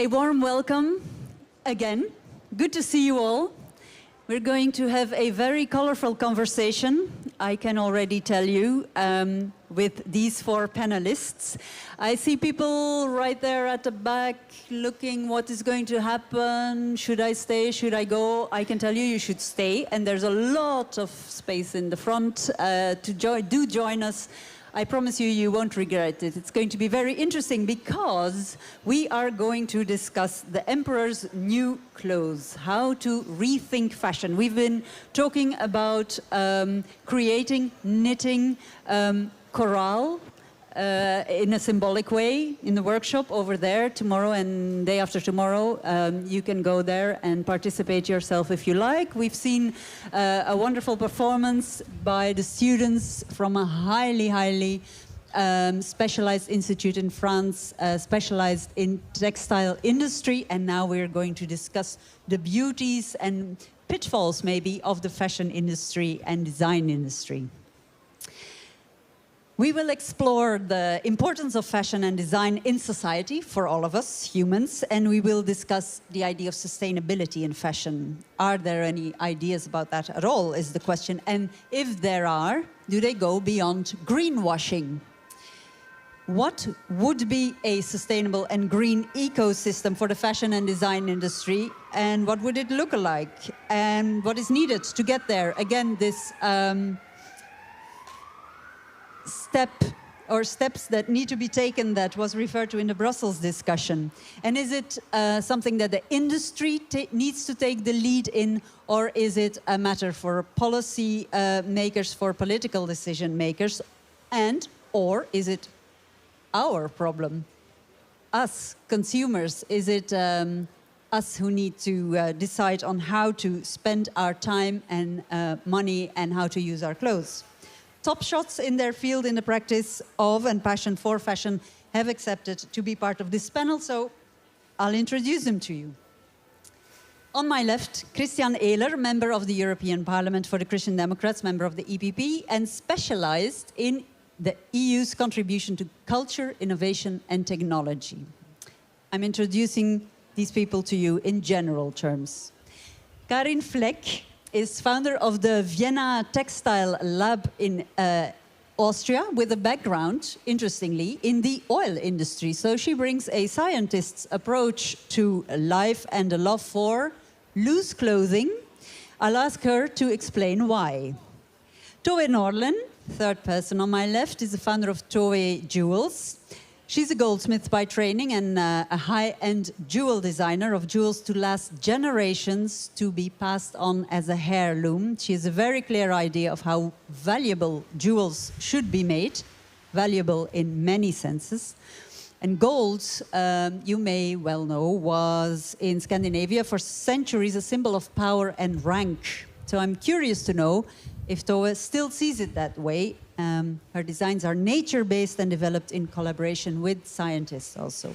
A warm welcome again. Good to see you all. We're going to have a very colorful conversation, I can already tell you, with these four panelists. I see people right there at the back looking what is going to happen. Should I stay? Should I go? I can tell you, you should stay. And there's a lot of space in the front do join us. I promise you, you won't regret it. It's going to be very interesting because we are going to discuss the emperor's new clothes, how to rethink fashion. We've been talking about creating, knitting, chorale in a symbolic way in the workshop over there tomorrow and day after tomorrow. You can go there and participate yourself if you like. We've seen a wonderful performance by the students from a highly specialized institute in France, specialized in textile industry, and now we're going to discuss the beauties and pitfalls maybe of the fashion industry and design industry. We will explore the importance of fashion and design in society for all of us humans, and we will discuss the idea of sustainability in fashion. Are there any ideas about that at all, is the question. And if there are, do they go beyond greenwashing? What would be a sustainable and green ecosystem for the fashion and design industry, and what would it look like? And what is needed to get there? Again, this steps that need to be taken that was referred to in the Brussels discussion. And is it something that the industry needs to take the lead in, or is it a matter for policy makers, for political decision makers, or is it our problem? Us, consumers, is it us who need to decide on how to spend our time and money and how to use our clothes? Top shots in their field in the practice of and passion for fashion have accepted to be part of this panel, so I'll introduce them to you. On my left, Christian Ehler, member of the European Parliament for the Christian Democrats, member of the EPP, and specialized in the EU's contribution to culture, innovation, and technology. I'm introducing these people to you in general terms. Karin Fleck is founder of the Vienna Textile Lab in Austria, with a background, interestingly, in the oil industry. So she brings a scientist's approach to life and a love for loose clothing. I'll ask her to explain why. Tove Norlin, third person on my left, is the founder of Tove Jewels. She's a goldsmith by training and a high-end jewel designer of jewels to last generations, to be passed on as a heirloom. She has a very clear idea of how valuable jewels should be made, valuable in many senses. And gold, you may well know, was in Scandinavia for centuries a symbol of power and rank. So I'm curious to know if Tove still sees it that way. Her designs are nature-based and developed in collaboration with scientists also.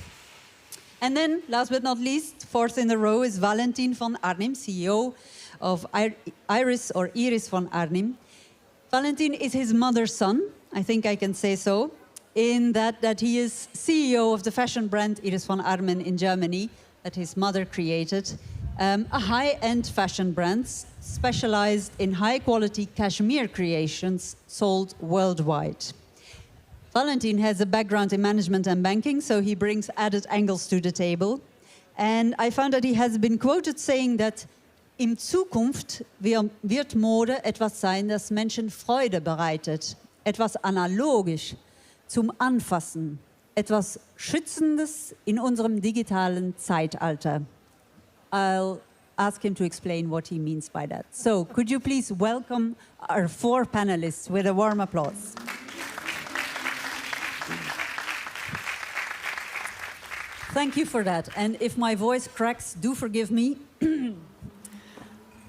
And then, last but not least, fourth in the row is Valentin Von Arnim, CEO of Iris Von Arnim. Valentin is his mother's son, I think I can say so, in that he is CEO of the fashion brand Iris Von Arnim in Germany, that his mother created. A high-end fashion brand specialized in high-quality cashmere creations sold worldwide. Valentin has a background in management and banking, so he brings added angles to the table. And I found that he has been quoted saying that in Zukunft wird Mode etwas sein, das Menschen Freude bereitet, etwas analogisch zum Anfassen, etwas Schützendes in unserem digitalen Zeitalter. I'll ask him to explain what he means by that. So, could you please welcome our four panelists with a warm applause. Thank you for that. And if my voice cracks, do forgive me.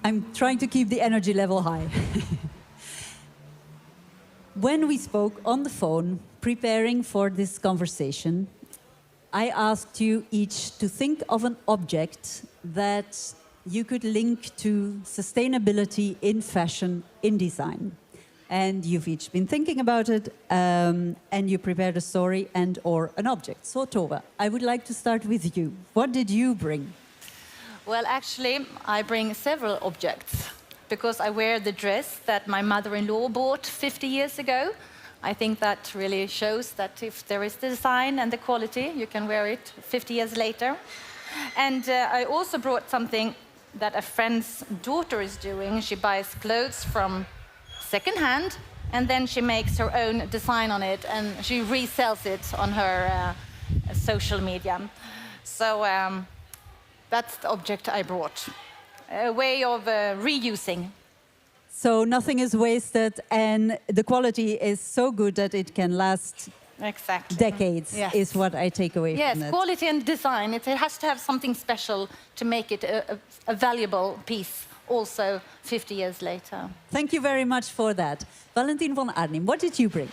I'm trying to keep the energy level high. When we spoke on the phone, preparing for this conversation, I asked you each to think of an object that you could link to sustainability in fashion, in design. And you've each been thinking about it, and you prepared a story and or an object. So Tove, I would like to start with you. What did you bring? Well, actually, I bring several objects because I wear the dress that my mother-in-law bought 50 years ago. I think that really shows that if there is the design and the quality, you can wear it 50 years later. And I also brought something that a friend's daughter is doing. She buys clothes from secondhand, and then she makes her own design on it, and she resells it on her social media. So that's the object I brought. A way of reusing. So nothing is wasted, and the quality is so good that it can last decades, yes. Is what I take away from it. Yes, quality and design. It has to have something special to make it a valuable piece also 50 years later. Thank you very much for that. Valentin Von Arnim, what did you bring?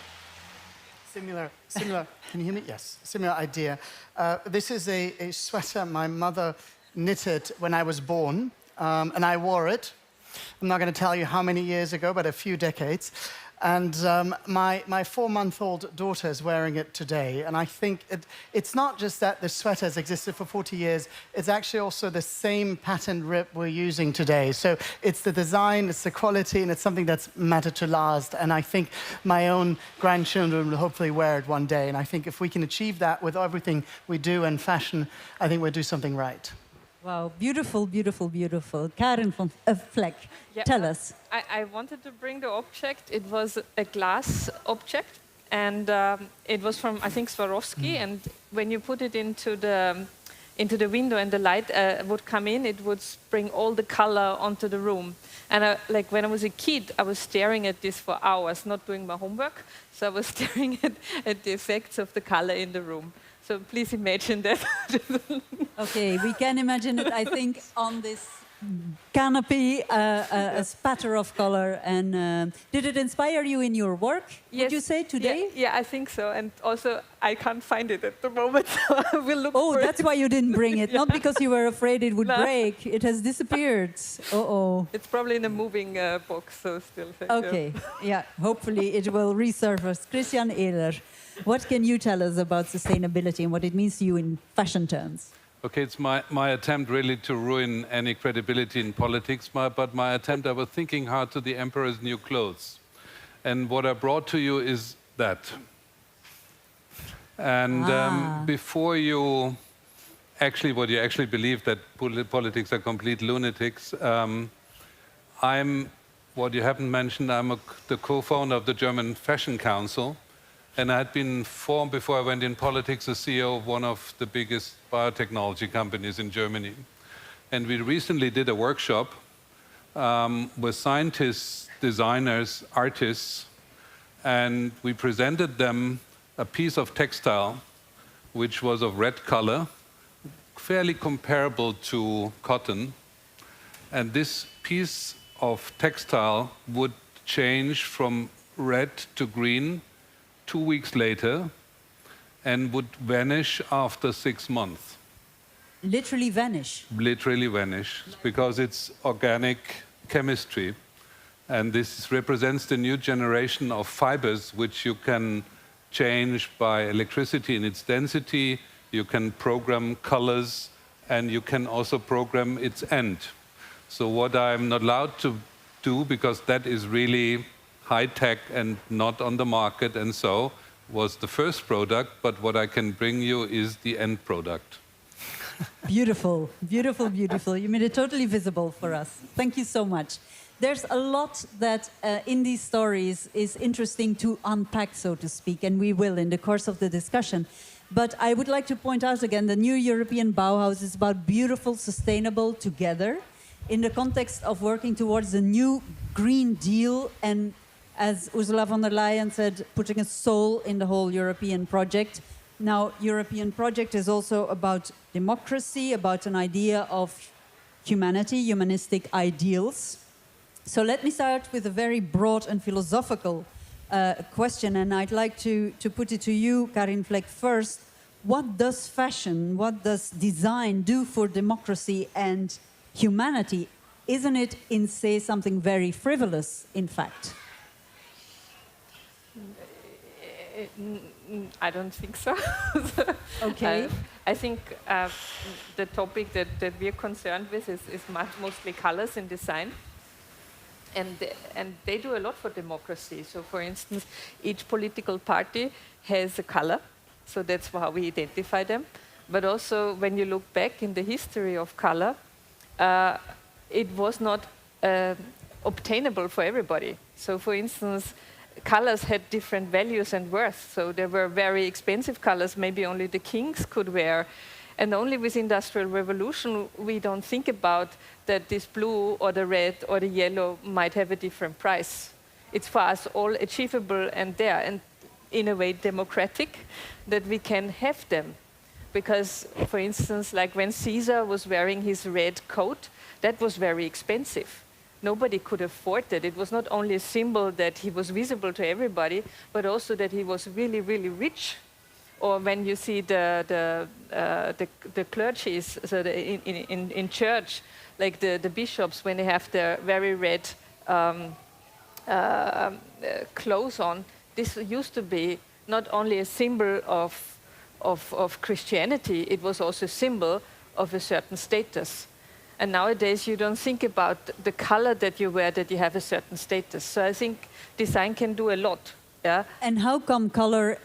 Similar, can you hear me? Yes, similar idea. This is a sweater my mother knitted when I was born, and I wore it. I'm not going to tell you how many years ago, but a few decades. And my 4-month-old daughter is wearing it today. And I think it's not just that the sweater has existed for 40 years, it's actually also the same pattern rib we're using today. So it's the design, it's the quality, and it's something that's mattered to last. And I think my own grandchildren will hopefully wear it one day. And I think if we can achieve that with everything we do in fashion, I think we'll do something right. Wow, beautiful, beautiful, beautiful. Karen von Fleck, tell us. I wanted to bring the object. It was a glass object, and it was from, I think, Swarovski. And when you put it into the window and the light would come in, it would bring all the color onto the room. And like when I was a kid, I was staring at this for hours, not doing my homework. So I was staring at the effects of the color in the room. So please imagine that. Okay, we can imagine it, I think, on this canopy, a spatter of color. And did it inspire you in your work, would you say, today? Yeah, I think so. And also, I can't find it at the moment, so I will look for it. Oh, that's why you didn't bring it. Not because you were afraid it would break. It has disappeared. Uh-oh. It's probably in a moving box, so still. Okay, yeah, hopefully it will resurface. Christian Ehler, what can you tell us about sustainability and what it means to you in fashion terms? Okay, it's my attempt really to ruin any credibility in politics, but my attempt, I was thinking hard to the emperor's new clothes. And what I brought to you is that. And before you what you actually believe that politics are complete lunatics, what you haven't mentioned, I'm the co-founder of the German Fashion Council. And I had been formed, before I went in politics, as CEO of one of the biggest biotechnology companies in Germany. And we recently did a workshop with scientists, designers, artists, and we presented them a piece of textile which was of red color, fairly comparable to cotton. And this piece of textile would change from red to green 2 weeks later and would vanish after 6 months. Literally vanish? Literally vanish, because it's organic chemistry. And this represents the new generation of fibers which you can change by electricity in its density, you can program colors, and you can also program its end. So what I'm not allowed to do, because that is really high-tech and not on the market, and so was the first product, but what I can bring you is the end product. Beautiful, beautiful, beautiful. You made it totally visible for us. Thank you so much. There's a lot that in these stories is interesting to unpack, so to speak, and we will in the course of the discussion. But I would like to point out again, the new European Bauhaus is about beautiful, sustainable together in the context of working towards the new Green Deal and, as Ursula von der Leyen said, putting a soul in the whole European project. Now, European project is also about democracy, about an idea of humanity, humanistic ideals. So let me start with a very broad and philosophical question, and I'd like to put it to you, Karin Fleck, first. What does fashion, what does design do for democracy and humanity? Isn't it, in say, something very frivolous, in fact? I don't think so. Okay. I think the topic that we're concerned with is mostly colors in design. And they do a lot for democracy. So, for instance, each political party has a color. So that's how we identify them. But also, when you look back in the history of color, it was not obtainable for everybody. So, for instance, colors had different values and worth. So there were very expensive colors, maybe only the kings could wear. And only with Industrial Revolution, we don't think about that this blue or the red or the yellow might have a different price. It's for us all achievable and there, and in a way democratic, that we can have them. Because, for instance, like when Caesar was wearing his red coat, that was very expensive. Nobody could afford it. It was not only a symbol that he was visible to everybody, but also that he was really, really rich. Or when you see the clergies, so in church, like the bishops, when they have their very red clothes on, this used to be not only a symbol of Christianity, it was also a symbol of a certain status. And nowadays you don't think about the color that you wear, that you have a certain status. So I think design can do a lot. Yeah. And how come color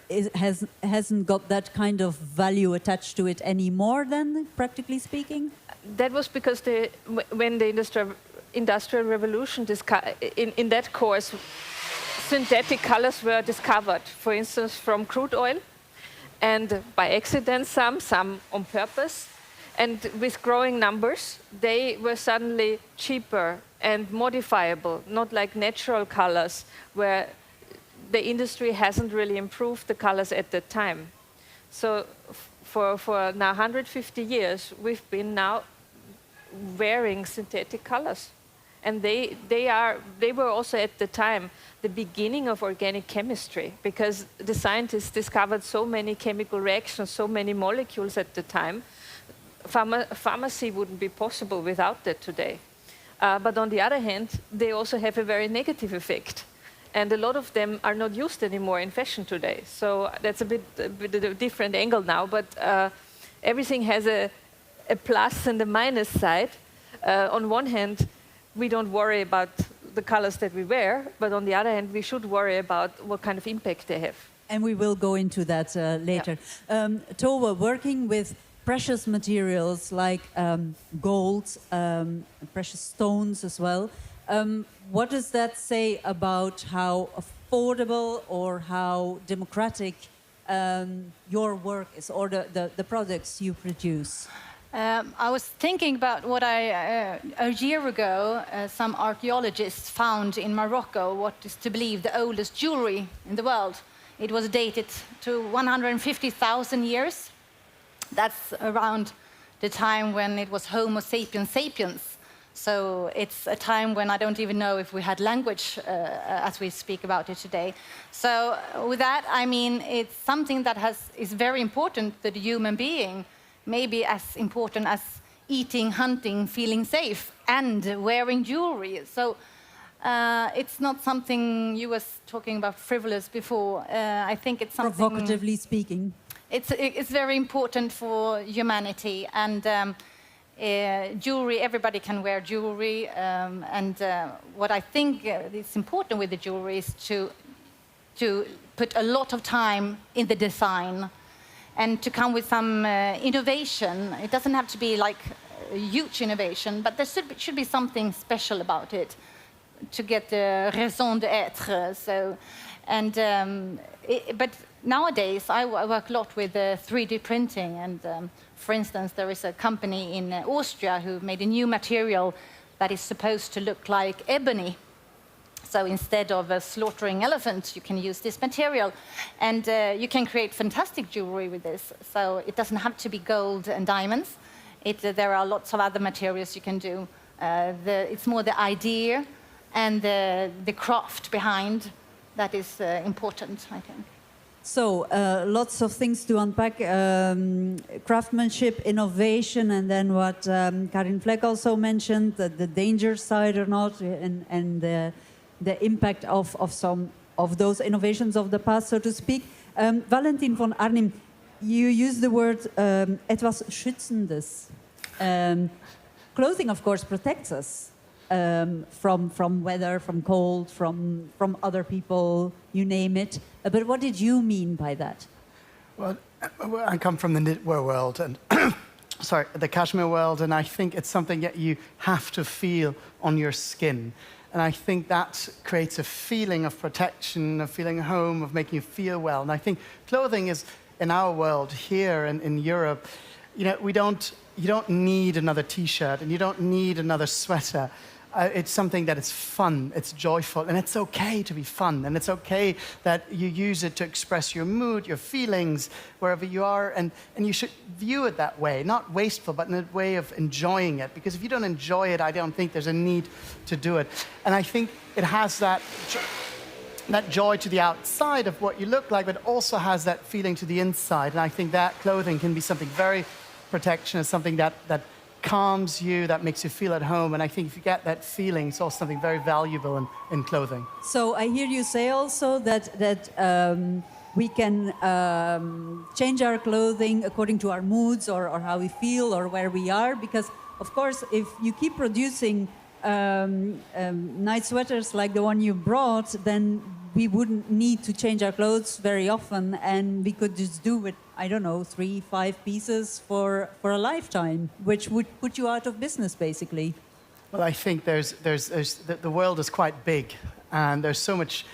hasn't got that kind of value attached to it anymore then, practically speaking? That was because when the Industrial Revolution, in that course, synthetic colors were discovered, for instance, from crude oil, and by accident some on purpose. And with growing numbers, they were suddenly cheaper and modifiable, not like natural colors, where the industry hasn't really improved the colors at that time. So for now 150 years, we've been now wearing synthetic colors. And they were also at the time the beginning of organic chemistry, because the scientists discovered so many chemical reactions, so many molecules at the time. Pharmacy wouldn't be possible without that today. But on the other hand, they also have a very negative effect. And a lot of them are not used anymore in fashion today. So that's a bit a different angle now. But everything has a plus and a minus side. On one hand, we don't worry about the colors that we wear. But on the other hand, we should worry about what kind of impact they have. And we will go into that later. Yeah. Tove, working with precious materials like gold, precious stones as well. What does that say about how affordable or how democratic your work is, or the products you produce? I was thinking about what a year ago, some archaeologists found in Morocco what is to believe the oldest jewelry in the world. It was dated to 150,000 years. That's around the time when it was Homo sapiens sapiens. So it's a time when I don't even know if we had language as we speak about it today. So with that, I mean, it's something that is very important to the human being, maybe as important as eating, hunting, feeling safe, and wearing jewelry. So it's not something you was talking about frivolous before. I think it's something... Provocatively speaking. It's very important for humanity, and jewelry, everybody can wear jewelry, and what I think is important with the jewelry is to put a lot of time in the design and to come with some innovation. It doesn't have to be like a huge innovation, but there should be something special about it to get the raison d'être. So, and but nowadays I work a lot with 3D printing, and for instance, there is a company in Austria who made a new material that is supposed to look like ebony. So instead of slaughtering elephants, you can use this material, and you can create fantastic jewelry with this. So it doesn't have to be gold and diamonds. There are lots of other materials you can do. It's more the idea and the craft behind that is important, I think. So, lots of things to unpack. Craftsmanship, innovation, and then what Karin Fleck also mentioned, the danger side or not, and the impact of some of those innovations of the past, so to speak. Valentin von Arnim, you use the word etwas Schützendes. Clothing, of course, protects us from weather, from cold, from other people, you name it. But what did you mean by that? Well, I come from the knitwear world and sorry, the cashmere world, and I think it's something that you have to feel on your skin. And I think that creates a feeling of protection, of feeling home, of making you feel well. And I think clothing is, in our world here in Europe, you know, you don't need another T-shirt and you don't need another sweater. It's something that is fun, it's joyful, and it's okay to be fun, and it's okay that you use it to express your mood, your feelings, wherever you are, and you should view it that way, not wasteful, but in a way of enjoying it, because if you don't enjoy it, I don't think there's a need to do it. And I think it has that joy to the outside of what you look like, but also has that feeling to the inside, and I think that clothing can be something very protection, something that calms you, that makes you feel at home. And I think if you get that feeling, it's also something very valuable in clothing. So I hear you say also that we can change our clothing according to our moods or how we feel or where we are. Because, of course, if you keep producing nice sweaters like the one you brought, then we wouldn't need to change our clothes very often, and we could just do with, I don't know, 3-5 pieces for a lifetime, which would put you out of business, basically. Well, I think the world is quite big, and there's so much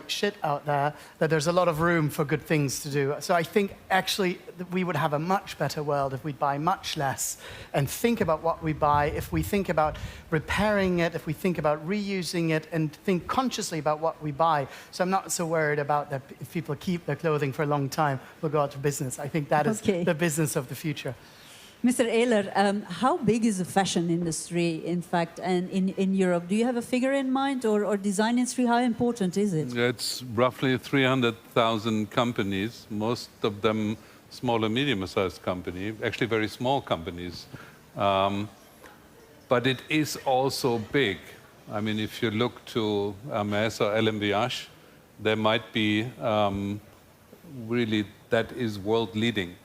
shit out there that there's a lot of room for good things to do. So I think actually that we would have a much better world if we buy much less and think about what we buy, if we think about repairing it, if we think about reusing it, and think consciously about what we buy. So I'm not so worried about that if people keep their clothing for a long time, we'll go out of business. I think that is the business of the future. Mr. Ehler, how big is the fashion industry, in fact, and in Europe? Do you have a figure in mind, or design industry? How important is it? It's roughly 300,000 companies, most of them small and medium-sized companies, actually very small companies. But it is also big. I mean, if you look to Hermès or LVMH, there might be really, that is world-leading.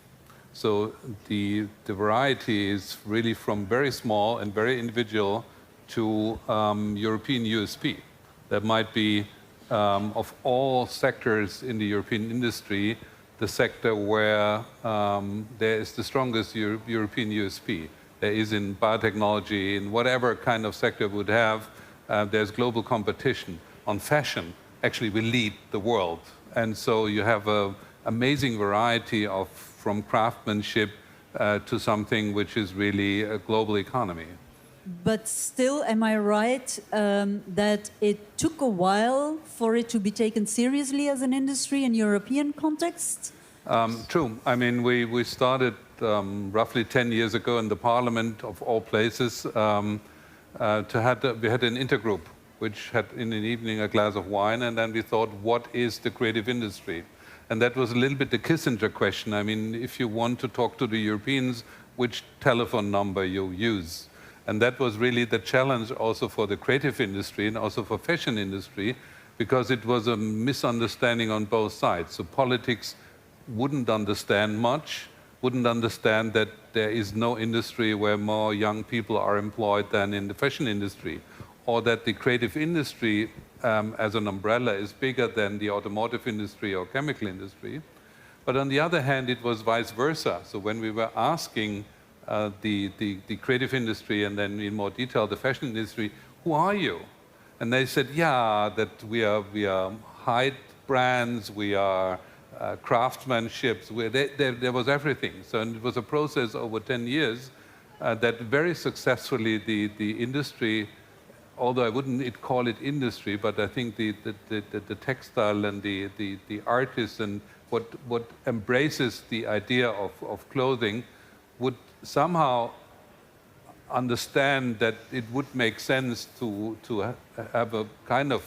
So the variety is really from very small and very individual to European USP. That might be, of all sectors in the European industry, the sector where there is the strongest European USP. There is in biotechnology, in whatever kind of sector would have, there's global competition. On fashion, actually we lead the world. And so you have an amazing variety of from craftsmanship to something which is really a global economy. But still, am I right that it took a while for it to be taken seriously as an industry in European context? True. I mean, we started roughly 10 years ago in the Parliament, of all places, we had an intergroup, which had in an evening a glass of wine, and then we thought, what is the creative industry? And that was a little bit the Kissinger question. I mean, if you want to talk to the Europeans, which telephone number you use? And that was really the challenge also for the creative industry and also for fashion industry, because it was a misunderstanding on both sides. So politics wouldn't understand much, wouldn't understand that there is no industry where more young people are employed than in the fashion industry, or that the creative industry as an umbrella is bigger than the automotive industry or chemical industry. But on the other hand, it was vice versa. So when we were asking the creative industry and then in more detail the fashion industry, who are you? And they said, yeah, that we are high brands, we are craftsmanship, there was everything. So it was a process over 10 years that very successfully the industry, although I wouldn't call it industry, but I think the textile and the artists and what embraces the idea of clothing would somehow understand that it would make sense to have a kind of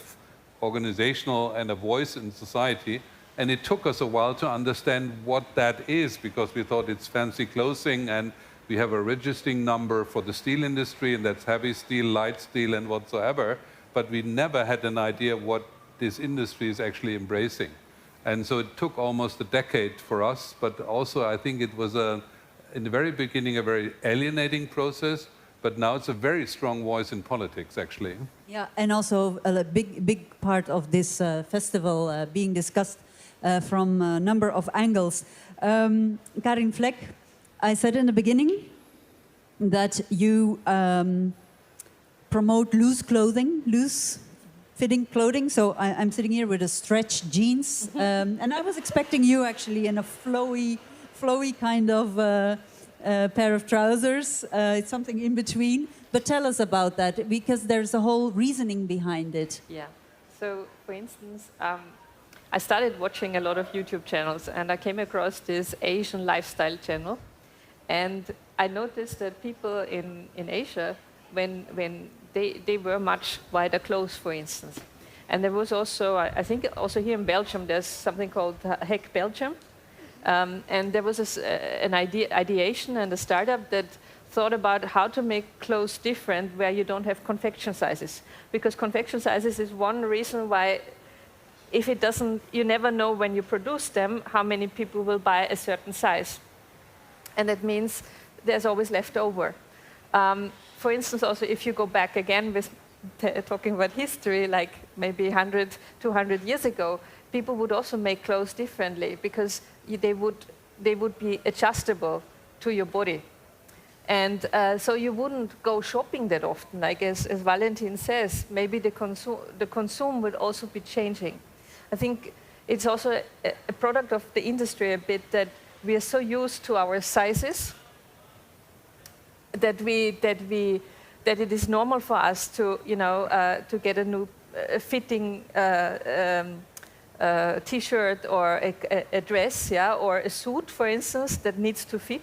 organizational and a voice in society. And it took us a while to understand what that is, because we thought it's fancy clothing, and we have a registering number for the steel industry, and that's heavy steel, light steel, and whatsoever. But we never had an idea what this industry is actually embracing. And so it took almost a decade for us, but also I think it was, in the very beginning, a very alienating process, but now it's a very strong voice in politics, actually. Yeah, and also a big part of this festival being discussed from a number of angles. Karin Fleck, I said in the beginning that you promote loose clothing, loose-fitting clothing. So I'm sitting here with a stretch jeans, and I was expecting you actually in a flowy kind of pair of trousers. It's something in between. But tell us about that, because there's a whole reasoning behind it. Yeah. So, for instance, I started watching a lot of YouTube channels, and I came across this Asian lifestyle channel. And I noticed that people in Asia, when they wear much wider clothes, for instance. And there was also, I think also here in Belgium, there's something called Hack Belgium. And there was an ideation and a startup that thought about how to make clothes different where you don't have confection sizes. Because confection sizes is one reason why, if it doesn't, you never know when you produce them how many people will buy a certain size. And that means there's always leftover. For instance, also, if you go back again with talking about history, like maybe 100, 200 years ago, people would also make clothes differently because they would be adjustable to your body. And so you wouldn't go shopping that often. Like as Valentin says, maybe the consume would also be changing. I think it's also a product of the industry a bit that we are so used to our sizes that it is normal for us to to get a new fitting T-shirt or a dress, yeah, or a suit, for instance, that needs to fit,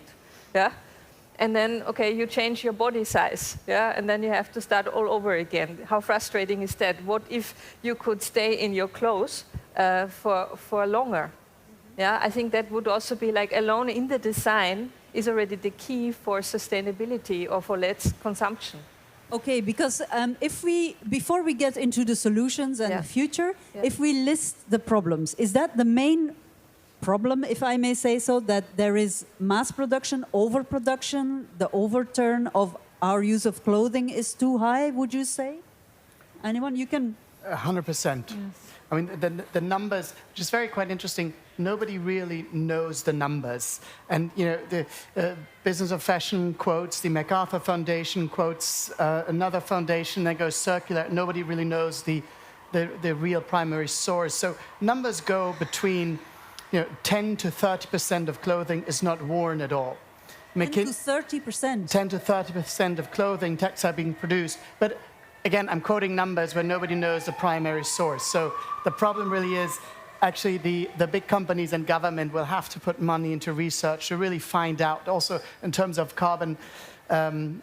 yeah. And then, okay, you change your body size, yeah, and then you have to start all over again. How frustrating is that? What if you could stay in your clothes for longer? Yeah, I think that would also be like alone in the design is already the key for sustainability or for less consumption. Okay, because before we get into the solutions and the future, if we list the problems, is that the main problem, if I may say so, that there is mass production, overproduction, the overturn of our use of clothing is too high, would you say? Anyone? You can... 100%. Yes. I mean, the numbers, which is quite interesting, nobody really knows the numbers. And, you know, the Business of Fashion quotes, the MacArthur Foundation quotes another foundation that goes circular. Nobody really knows the real primary source. So numbers go between, 10 to 30% of clothing is not worn at all. 10 to 30%? 10 to 30% of clothing, textile being produced. But again, I'm quoting numbers where nobody knows the primary source. So the problem really is actually the big companies and government will have to put money into research to really find out. Also, in terms of carbon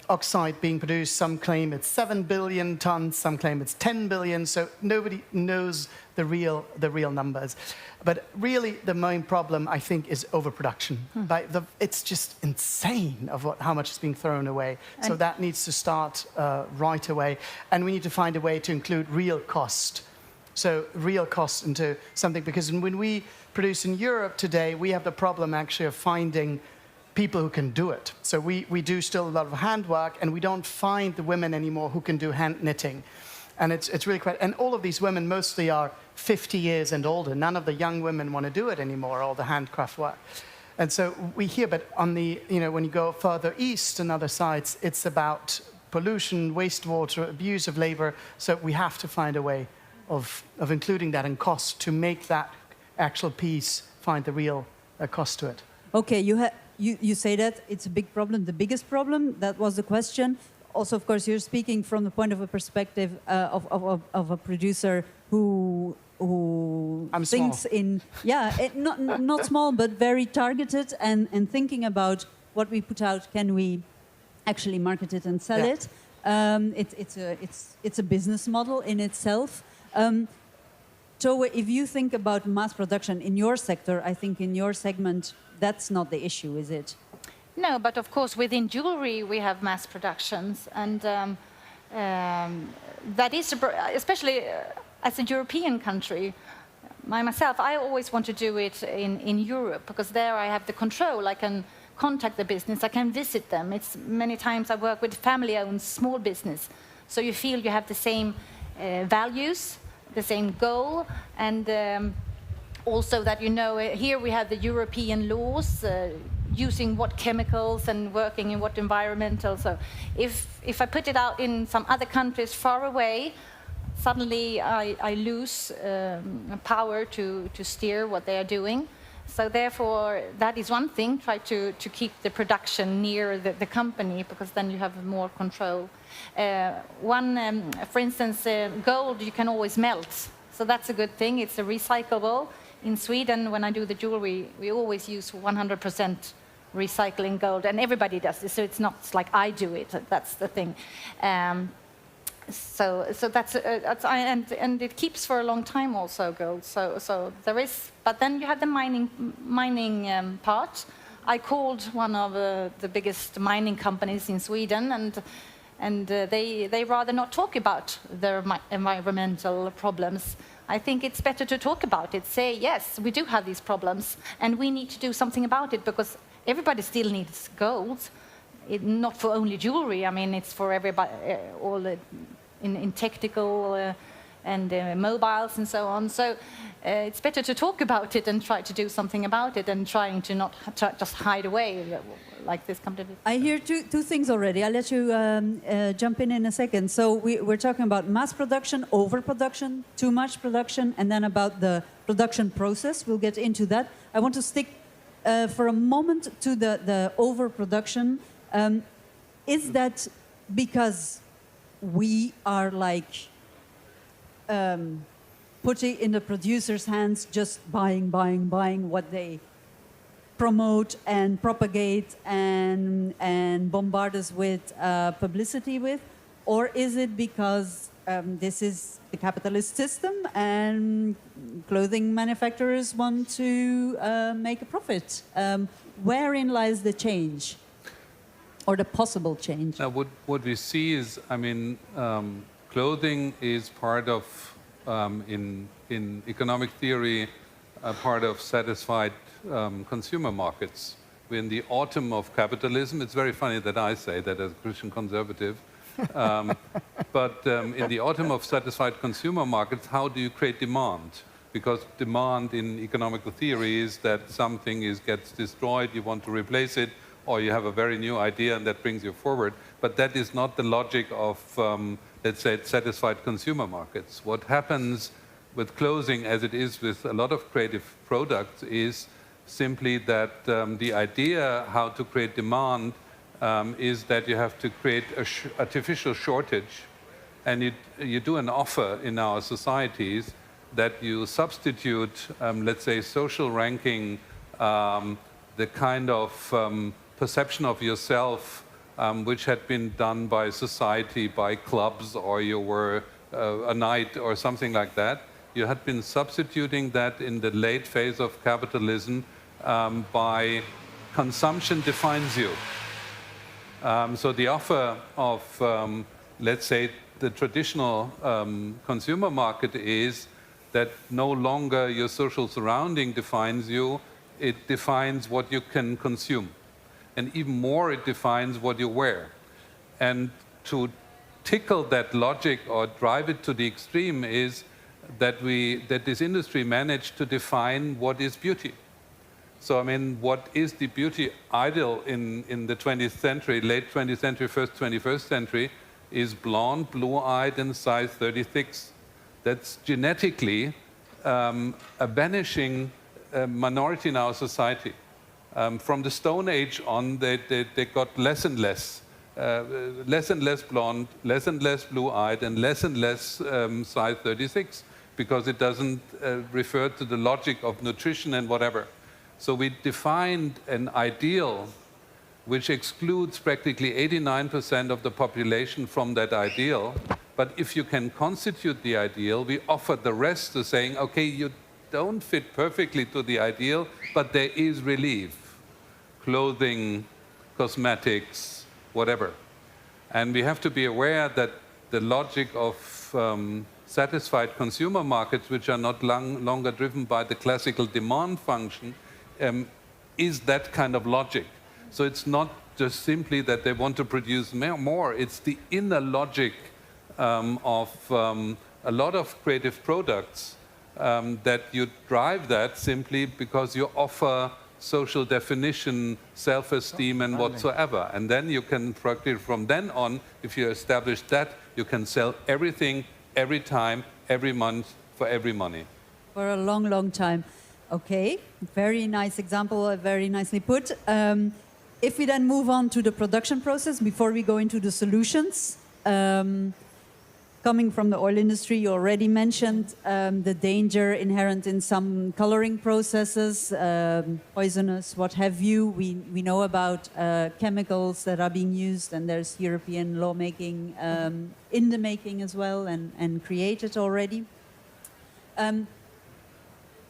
oxide being produced, some claim it's 7 billion tons, some claim it's 10 billion. So nobody knows the real numbers. But really, the main problem, I think, is overproduction. It's just insane of how much is being thrown away. So that needs to start right away. And we need to find a way to include real cost. So real cost into something, because when we produce in Europe today, we have the problem actually of finding people who can do it. So we do still a lot of handwork, and we don't find the women anymore who can do hand knitting. And it's really quite, and all of these women mostly are 50 years and older. None of the young women want to do it anymore, all the handcraft work. And so we hear, but on the, when you go further east and other sites, it's about pollution, wastewater, abuse of labor. So we have to find a way of including that in cost to make that actual piece find the real cost to it. Okay, you say that it's a big problem, the biggest problem. That was the question. Also, of course, you're speaking from the point of a perspective of a producer who thinks small. Not small, but very targeted and thinking about what we put out. Can we actually market it and sell it? It's a business model in itself. So if you think about mass production in your sector, I think in your segment, that's not the issue, is it? No, but of course within jewelry we have mass productions, and that is especially as a European country, myself, I always want to do it in Europe, because there I have the control. I can contact the business, I can visit them. It's many times I work with family-owned small business, so you feel you have the same values, the same goal, and also that, you know, here we have the European laws, using what chemicals and working in what environmental. So if I put it out in some other countries far away, suddenly I lose power to steer what they are doing. So therefore, that is one thing, try to keep the production near the company, because then you have more control. For instance, gold you can always melt, so that's a good thing. It's a recyclable. In Sweden, when I do the jewelry, we always use 100% recycling gold, and everybody does this, so it's not like I do it, that's the thing. So that's and it keeps for a long time also, gold. So there is, but then you have the mining part. I called one of the biggest mining companies in Sweden, and they rather not talk about their environmental problems. I think it's better to talk about it. Say, yes, we do have these problems, and we need to do something about it, because everybody still needs gold. Not for only jewelry. I mean, it's for everybody, all the, in technical and mobiles and so on. So it's better to talk about it and try to do something about it, and trying to not just hide away like this company. I hear two things already. I'll let you jump in a second. So we're talking about mass production, overproduction, too much production, and then about the production process. We'll get into that. I want to stick for a moment to the overproduction. Is that because we are like putting in the producer's hands, just buying what they promote and propagate and bombard us with publicity with? Or is it because this is the capitalist system and clothing manufacturers want to make a profit? Wherein lies the change, or the possible change? What we see is, I mean, clothing is part of, in economic theory, a part of satisfied consumer markets. We're in the autumn of capitalism. It's very funny that I say that as a Christian conservative. But in the autumn of satisfied consumer markets, how do you create demand? Because demand in economic theory is that something gets destroyed, you want to replace it, or you have a very new idea and that brings you forward. But that is not the logic of, let's say, satisfied consumer markets. What happens with clothing, as it is with a lot of creative products, is simply that the idea how to create demand is that you have to create an artificial shortage, and you do an offer in our societies that you substitute, let's say, social ranking, the kind of perception of yourself which had been done by society, by clubs, or you were a knight or something like that. You had been substituting that in the late phase of capitalism by consumption defines you. So the offer of, let's say, the traditional consumer market is that no longer your social surrounding defines you, it defines what you can consume. And even more, it defines what you wear. And to tickle that logic or drive it to the extreme is that this industry managed to define what is beauty. So, I mean, what is the beauty ideal in the 20th century, late 20th century, first 21st century, is blonde, blue-eyed, and size 36. That's genetically a vanishing minority in our society. From the Stone Age on, they got less and less blonde, less and less blue-eyed, and less size 36, because it doesn't refer to the logic of nutrition and whatever. So we defined an ideal which excludes practically 89% of the population from that ideal. But if you can constitute the ideal, we offer the rest to saying, okay, you don't fit perfectly to the ideal, but there is relief. Clothing, cosmetics, whatever. And we have to be aware that the logic of satisfied consumer markets, which are not longer driven by the classical demand function, is that kind of logic. So it's not just simply that they want to produce more, it's the inner logic of a lot of creative products that you drive that simply because you offer social definition, self-esteem, and whatsoever. And then you can practically, from then on, if you establish that, you can sell everything, every time, every month, for every money. For a long, long time. Okay, very nice example, very nicely put. If we then move on to the production process, before we go into the solutions, coming from the oil industry, you already mentioned the danger inherent in some coloring processes, poisonous, what have you. We know about chemicals that are being used, and there's European lawmaking in the making as well, and created already.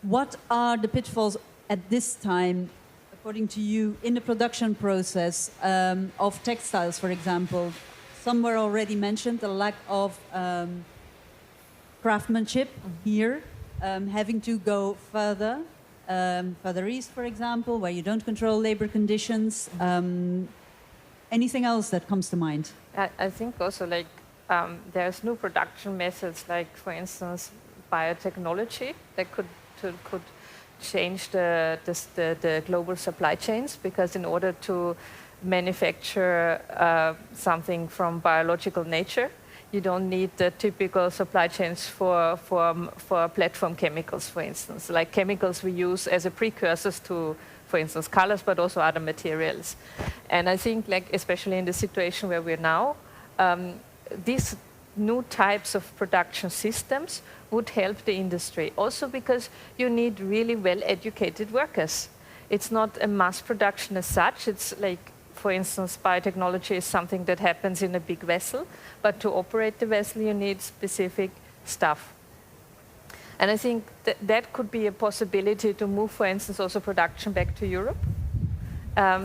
What are the pitfalls at this time, according to you, in the production process of textiles, for example? Some were already mentioned, the lack of craftsmanship here, having to go further east, for example, where you don't control labor conditions. Anything else that comes to mind? I think also like there's new production methods, like for instance, biotechnology that could change the global supply chains, because in order to manufacture something from biological nature, you don't need the typical supply chains for platform chemicals, for instance, like chemicals we use as a precursors to, for instance, colors, but also other materials. And I think, like especially in the situation where we're now, these new types of production systems would help the industry. Also because you need really well-educated workers. It's not a mass production as such. It's like, for instance, biotechnology is something that happens in a big vessel, but to operate the vessel, you need specific stuff. And I think that could be a possibility to move, for instance, also production back to Europe.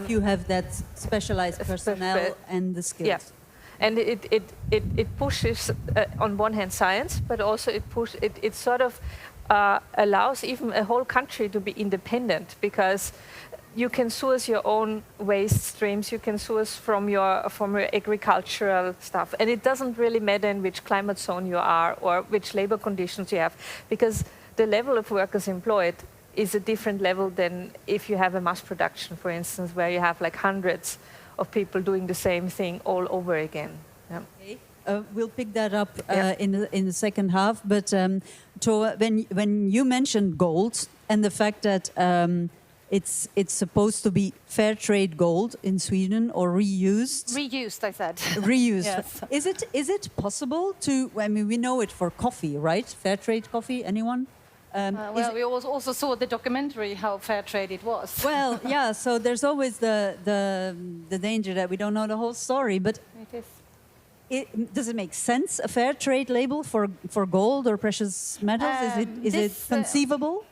You have that specialized personnel and the skills. Yeah. And it pushes, on one hand, science, but also it sort of allows even a whole country to be independent, because you can source your own waste streams, you can source from your agricultural stuff. And it doesn't really matter in which climate zone you are or which labor conditions you have, because the level of workers employed is a different level than if you have a mass production, for instance, where you have like hundreds of people doing the same thing all over again. Yeah. Okay. We'll pick that up in the second half. But when you mentioned gold and the fact that it's supposed to be fair trade gold in Sweden or reused. Reused, I said. Reused. Yes. Is it possible to? I mean, we know it for coffee, right? Fair trade coffee. Anyone? Well, we also saw the documentary how fair trade it was. Well, yeah. So there's always the danger that we don't know the whole story. But It is. does it make sense, a fair trade label for gold or precious metals? Is it conceivable?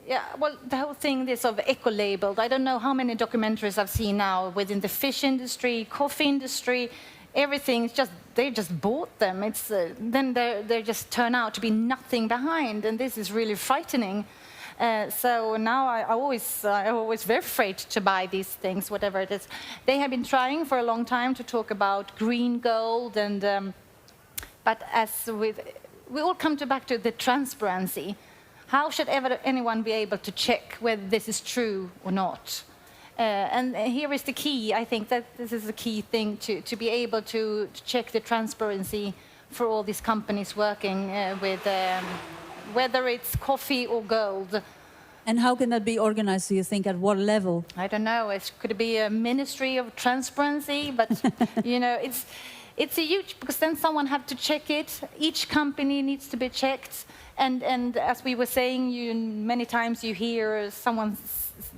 Yeah, well, the whole thing is of eco-labeled. I don't know how many documentaries I've seen now within the fish industry, coffee industry, everything. It's just they just bought them. It's then they just turn out to be nothing behind, and this is really frightening. So now I always very afraid to buy these things, whatever it is. They have been trying for a long time to talk about green gold, and but as with we all come back to the transparency. How should anyone be able to check whether this is true or not? And here is the key. I think that this is the key thing to be able to check the transparency for all these companies working with whether it's coffee or gold. And how can that be organized, do you think, at what level? I don't know. It could be a ministry of transparency, but you know, it's a huge, because then someone have to check it. Each company needs to be checked. And as we were saying, many times you hear someone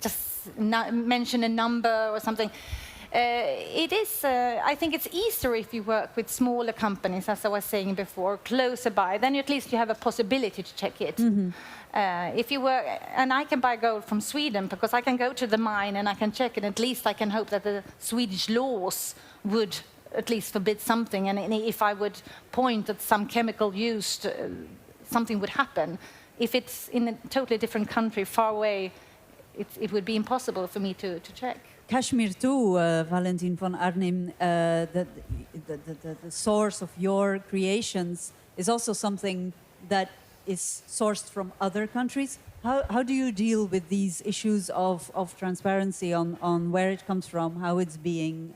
just mention a number or something. It is, I think it's easier if you work with smaller companies, as I was saying before, closer by. Then at least you have a possibility to check it. Mm-hmm. If you work, and I can buy gold from Sweden because I can go to the mine and I can check it. At least I can hope that the Swedish laws would at least forbid something. And if I would point at some chemical used, something would happen. If it's in a totally different country, far away, it would be impossible for me to check. Kashmir too, Valentin Von Arnim, the source of your creations is also something that is sourced from other countries. How do you deal with these issues of transparency on where it comes from, how it's being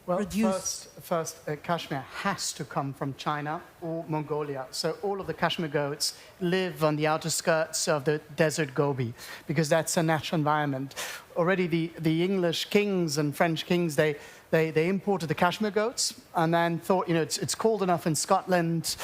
produced? First, cashmere has to come from China or Mongolia. So all of the cashmere goats live on the outer skirts of the desert Gobi because that's a natural environment. Already the English kings and French kings, they imported the cashmere goats and then thought, it's cold enough in Scotland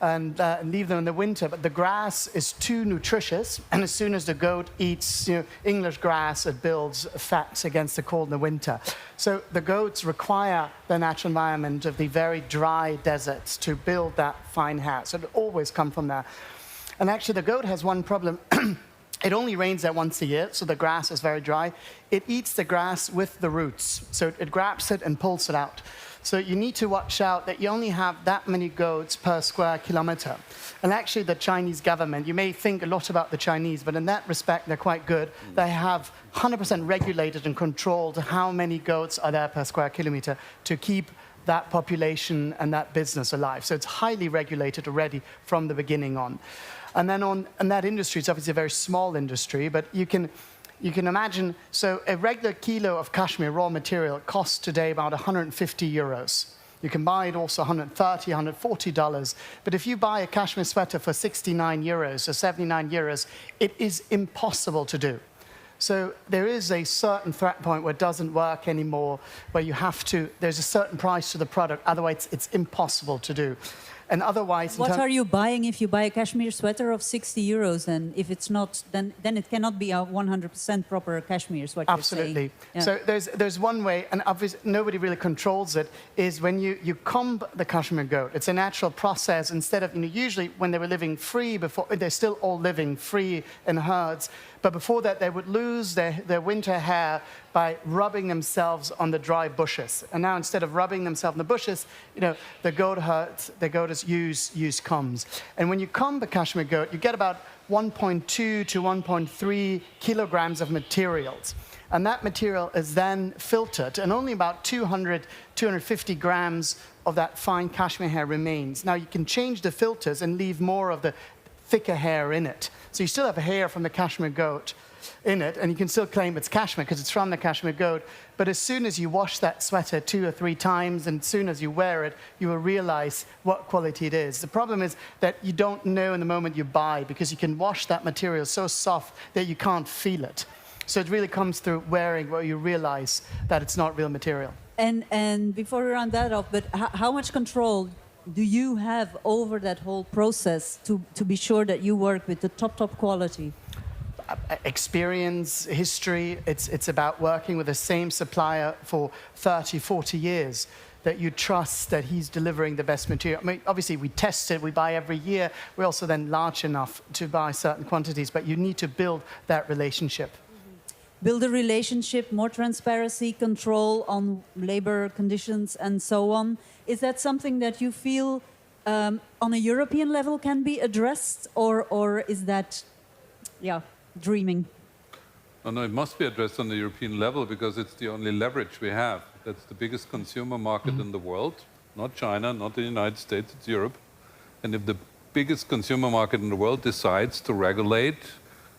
and leave them in the winter, but the grass is too nutritious, and as soon as the goat eats English grass, it builds fat against the cold in the winter. So the goats require the natural environment of the very dry deserts to build that fine hair. So it always comes from there. And actually the goat has one problem. It only rains there once a year, so the grass is very dry. It eats the grass with the roots, so it grabs it and pulls it out. So you need to watch out that you only have that many goats per square kilometer. And actually the Chinese government, you may think a lot about the Chinese, but in that respect they're quite good. They have 100% regulated and controlled how many goats are there per square kilometer to keep that population and that business alive. So it's highly regulated already from the beginning on. And then and that industry, it's obviously a very small industry, but you can imagine, so a regular kilo of cashmere raw material costs today about 150 euros. You can buy it also $130, $140. But if you buy a cashmere sweater for 69 euros or 79 euros, it is impossible to do. So there is a certain threat point where it doesn't work anymore, where you have to, there's a certain price to the product, otherwise it's impossible to do. And otherwise... What are you buying if you buy a cashmere sweater of 60 euros? And if it's not, then it cannot be a 100% proper cashmere sweater. Absolutely. Yeah. So there's one way, and obviously nobody really controls it, is when you comb the cashmere goat. It's a natural process. Instead of, usually when they were living free before, they're still all living free in herds. But before that, they would lose their winter hair by rubbing themselves on the dry bushes. And now instead of rubbing themselves on the bushes, the goaters use combs. And when you comb the cashmere goat, you get about 1.2 to 1.3 kilograms of materials. And that material is then filtered, and only about 250 grams of that fine cashmere hair remains. Now you can change the filters and leave more of the thicker hair in it. So you still have hair from the cashmere goat in it, and you can still claim it's cashmere because it's from the cashmere goat. But as soon as you wash that sweater 2 or 3 times, and as soon as you wear it, you will realize what quality it is. The problem is that you don't know in the moment you buy, because you can wash that material so soft that you can't feel it. So it really comes through wearing where you realize that it's not real material. And before we round that off, but how much control do you have over that whole process to be sure that you work with the top quality? Experience, history, it's about working with the same supplier for 30, 40 years, that you trust that he's delivering the best material. I mean, obviously we test it, we buy every year. We're also then large enough to buy certain quantities, but you need to build that relationship. Build a relationship, more transparency, control on labor conditions and so on. Is that something that you feel on a European level can be addressed, or is that, dreaming? Oh, no, it must be addressed on the European level because it's the only leverage we have. That's the biggest consumer market in the world, not China, not the United States, it's Europe. And if the biggest consumer market in the world decides to regulate,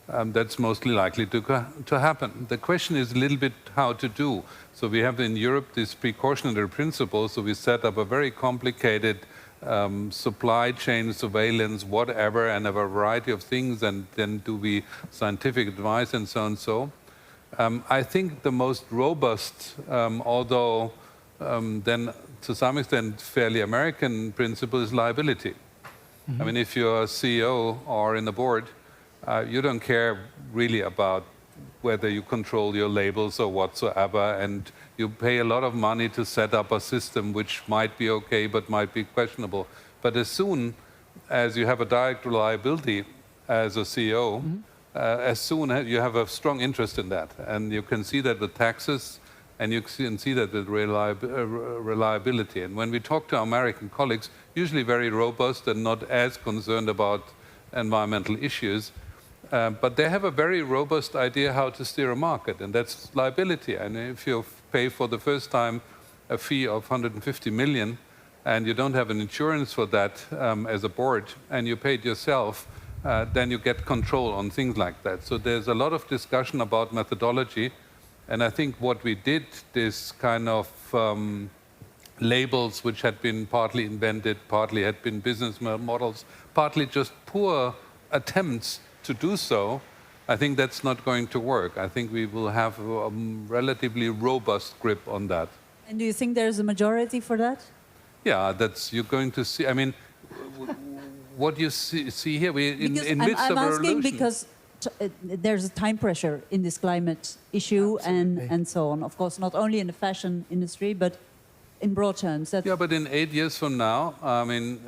that's mostly likely to happen. The question is a little bit how to do. So we have in Europe this precautionary principle, so we set up a very complicated supply chain surveillance, whatever, and a variety of things, and then do we scientific advice and so on and so. I think the most robust, although then to some extent fairly American principle is liability. I mean, if you're a CEO or in the board, you don't care really about whether you control your labels or whatsoever, and you pay a lot of money to set up a system which might be okay but might be questionable. But as soon as you have a direct reliability as a CEO, as soon as you have a strong interest in that, and you can see that with taxes, And you can see that with reliability. And when we talk to our American colleagues, usually very robust and not as concerned about environmental issues, but they have a very robust idea how to steer a market, and that's liability. And if you pay for the first time a fee of 150 million, and you don't have an insurance for that as a board, and you pay it yourself, then you get control on things like that. So there's a lot of discussion about methodology. And I think what we did, this kind of labels which had been partly invented, partly had been business models, partly just poor attempts to do so, I think that's not going to work. I think we will have a relatively robust grip on that. And do you think there's a majority for that? Yeah, you're going to see. I mean, what you see here, we're in midst of a revolution. I'm asking because there's a time pressure in this climate issue and so on. Of course, not only in the fashion industry, but in broad terms. Yeah, but in 8 years from now, I mean,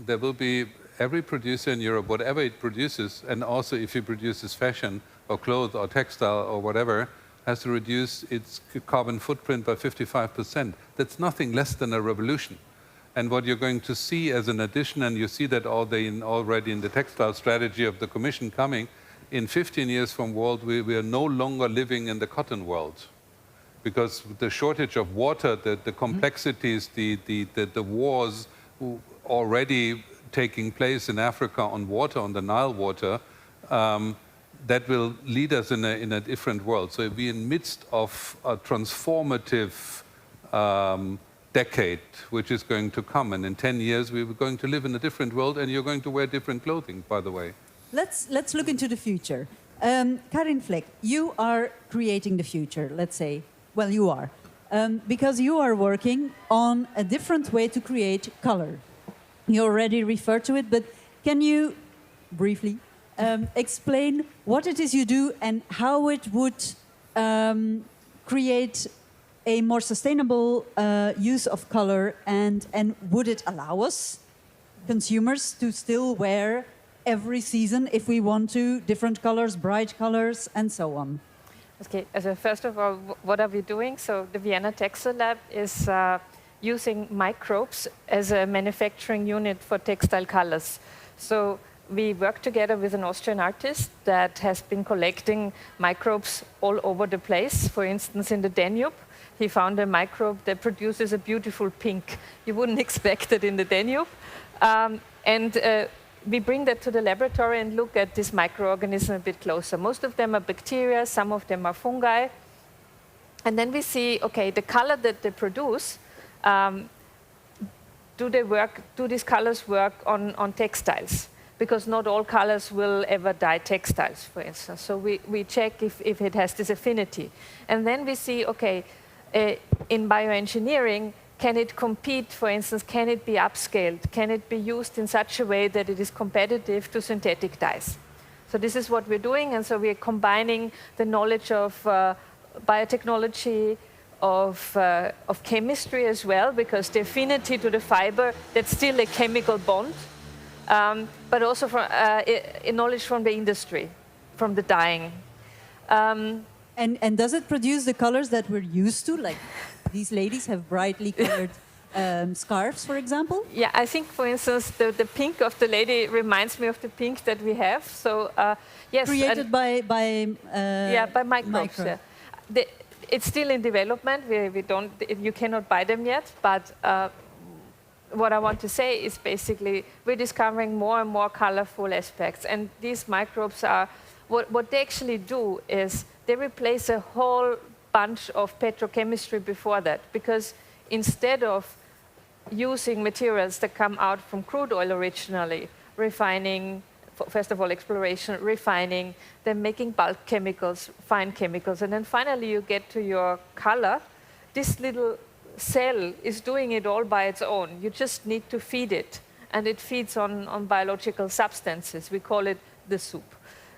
there will be every producer in Europe, whatever it produces, and also if it produces fashion or clothes or textile or whatever, has to reduce its carbon footprint by 55%. That's nothing less than a revolution. And what you're going to see as an addition, and you see that already in the textile strategy of the Commission coming, in 15 years from world, we are no longer living in the cotton world. Because the shortage of water, the complexities, the wars already taking place in Africa on water, on the Nile water, that will lead us in a different world. So we're in the midst of a transformative decade which is going to come. And in 10 years, we're going to live in a different world, and you're going to wear different clothing, by the way. Let's look into the future. Karin Fleck, you are creating the future, let's say. Well, you are. Because you are working on a different way to create color. You already referred to it, but can you briefly explain what it is you do and how it would create a more sustainable use of color, and would it allow us, consumers, to still wear every season, if we want to, different colors, bright colors, and so on? Okay, so first of all, what are we doing? So the Vienna Textile Lab is using microbes as a manufacturing unit for textile colors. So we work together with an Austrian artist that has been collecting microbes all over the place. For instance, in the Danube, he found a microbe that produces a beautiful pink. You wouldn't expect it in the Danube. We bring that to the laboratory and look at this microorganism a bit closer. Most of them are bacteria, some of them are fungi. And then we see, okay, the color that they produce, do these colors work on textiles? Because not all colors will ever dye textiles, for instance. So we check if it has this affinity. And then we see, okay, in bioengineering, can it compete, for instance, can it be upscaled? Can it be used in such a way that it is competitive to synthetic dyes? So this is what we're doing, and so we're combining the knowledge of biotechnology, of chemistry as well, because the affinity to the fiber, that's still a chemical bond, but also from knowledge from the industry, from the dyeing. And does it produce the colors that we're used to? Like these ladies have brightly colored scarves, for example? Yeah, I think, for instance, the pink of the lady reminds me of the pink that we have. So yes, created by microbes. Yeah. It's still in development. You cannot buy them yet. But what I want to say is basically we're discovering more and more colorful aspects, and these microbes are what they actually do is they replace a whole bunch of petrochemistry before that, because instead of using materials that come out from crude oil originally, refining, first of all exploration, refining, then making bulk chemicals, fine chemicals, and then finally you get to your color. This little cell is doing it all by its own. You just need to feed it, and it feeds on biological substances. We call it the soup.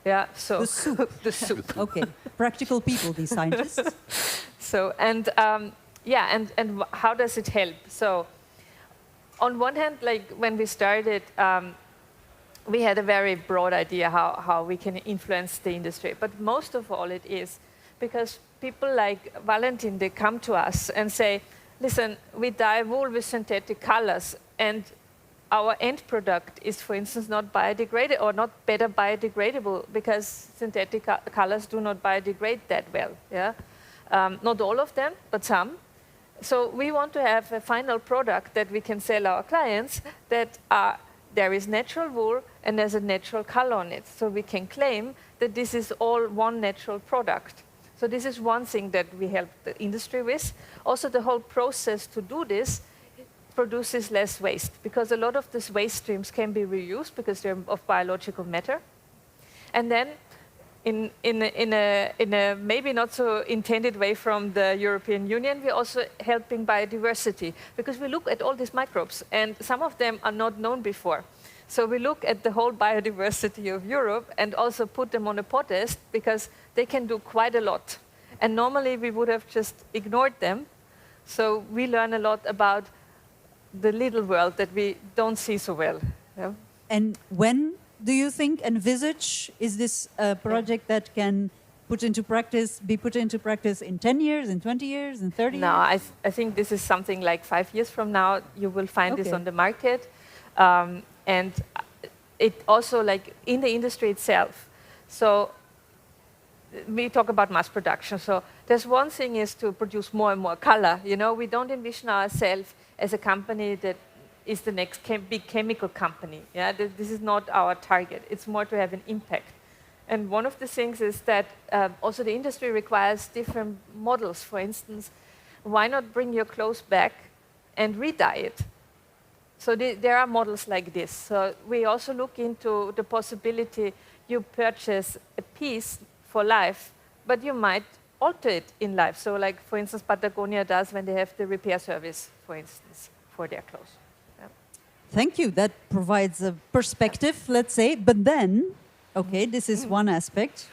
Yeah, so the soup. The soup. Okay, practical people, these scientists. So and how does it help? So on one hand, like when we started, we had a very broad idea how we can influence the industry. But most of all, it is because people like Valentin, they come to us and say, listen, we dye wool with synthetic colors, and our end product is, for instance, not biodegradable or not better biodegradable because synthetic colors do not biodegrade that well. Yeah? Not all of them, but some. So we want to have a final product that we can sell our clients that there is natural wool and there's a natural color on it. So we can claim that this is all one natural product. So this is one thing that we help the industry with. Also, the whole process to do this produces less waste, because a lot of these waste streams can be reused because they're of biological matter. And then, in a maybe not so intended way from the European Union, we're also helping biodiversity, because we look at all these microbes, and some of them are not known before. So we look at the whole biodiversity of Europe and also put them on a podest, because they can do quite a lot. And normally we would have just ignored them. So we learn a lot about the little world that we don't see so well. Yeah? And when do you think, envisage, is this a project that can be put into practice in 10 years, in 20 years, in 30 years? No, I think this is something like 5 years from now, you will find this on the market. And it also, like, in the industry itself. So we talk about mass production. So there's one thing is to produce more and more color. You know, we don't envision ourselves as a company that is the next big chemical company. Yeah? This is not our target. It's more to have an impact. And one of the things is that also the industry requires different models. For instance, why not bring your clothes back and re-dye it? So there are models like this. So we also look into the possibility you purchase a piece for life, but you might alter it in life. So like, for instance, Patagonia does when they have the repair service, for instance, for their clothes. Yeah. Thank you. That provides a perspective, let's say. But then, okay, this is one aspect.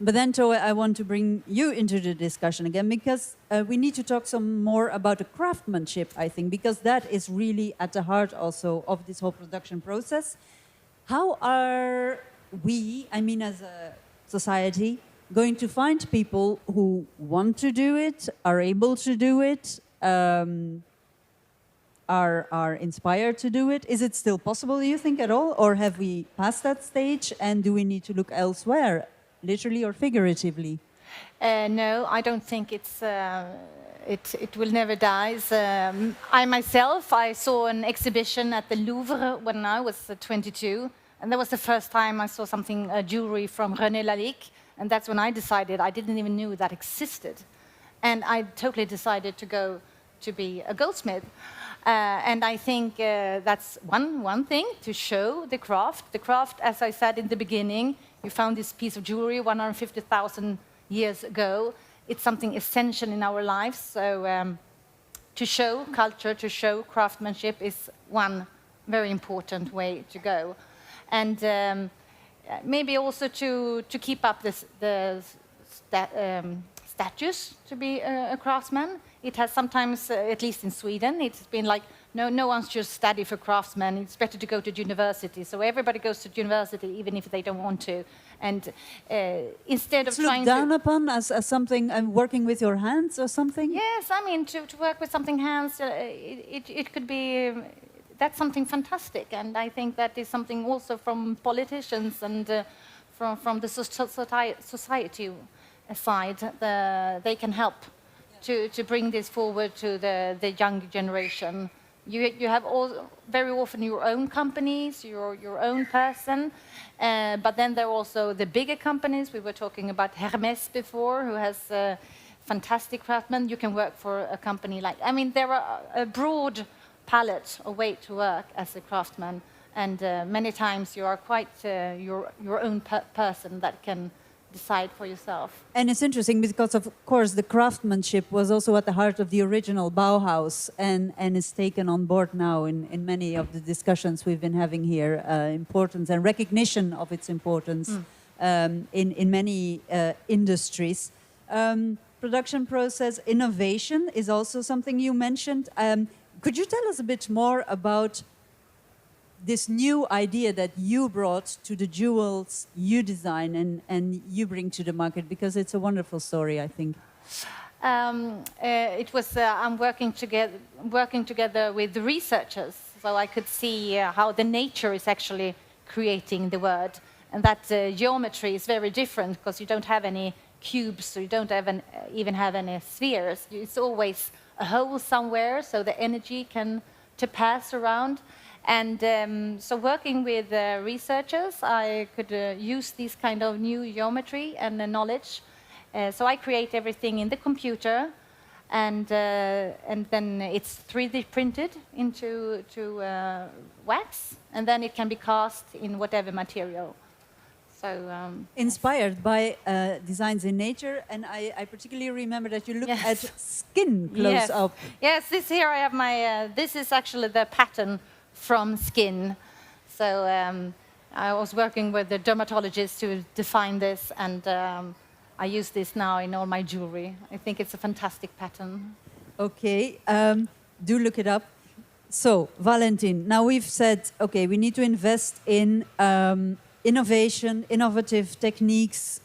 But then, Toa, I want to bring you into the discussion again, because we need to talk some more about the craftsmanship, I think, because that is really at the heart also of this whole production process. How are we, I mean, as a society, going to find people who want to do it, are ble to do it, are inspired to do it? Is it still possible, do you think, at all? Or have we passed that stage, and do we need to look elsewhere, literally or figuratively? No, I don't think it will never die. I myself, I saw an exhibition at the Louvre when I was 22, and that was the first time I saw something, jewelry from René Lalique, and that's when I decided, I didn't even know that existed. And I totally decided to go to be a goldsmith. And I think that's one thing, to show the craft. The craft, as I said in the beginning, you found this piece of jewelry 150,000 years ago. It's something essential in our lives. So to show culture, to show craftsmanship is one very important way to go. And maybe also to keep up the status to be a craftsman. It has sometimes, at least in Sweden, it's been like, no one should study for craftsmen. It's better to go to university. So everybody goes to university, even if they don't want to. And instead of trying to... looked down upon as something, working with your hands or something? Yes, I mean, to work with something hands, it could be... that's something fantastic. And I think that is something also from politicians and from the society side, they can help to bring this forward to the young generation. You have very often your own companies, your own person, but then there are also the bigger companies. We were talking about Hermes before, who has fantastic craftsmen. You can work for a company like... I mean, there are a broad palette of way to work as a craftsman, and many times you are quite your own person that can decide for yourself. And it's interesting because, of course, the craftsmanship was also at the heart of the original Bauhaus, and is taken on board now in many of the discussions we've been having here, importance and recognition of its importance in many industries. Production process innovation is also something you mentioned. Could you tell us a bit more about this new idea that you brought to the jewels you design and you bring to the market? Because it's a wonderful story, I think. It was I'm working together with the researchers, so I could see how the nature is actually creating the word, and that geometry is very different because you don't have any cubes, so you don't even have any spheres. It's always a hole somewhere, so the energy can to pass around. And so working with researchers, I could use this kind of new geometry and knowledge. So I create everything in the computer, and then it's 3D printed into wax, and then it can be cast in whatever material. So inspired by designs in nature, and I particularly remember that you looked Yes. at skin close up. Yes, this here I have my. This is actually the pattern from skin. So I was working with the dermatologist to define this, and I use this now in all my jewelry. I think it's a fantastic pattern. Okay, do look it up. So, Valentin, now we've said, okay, we need to invest in innovation, innovative techniques,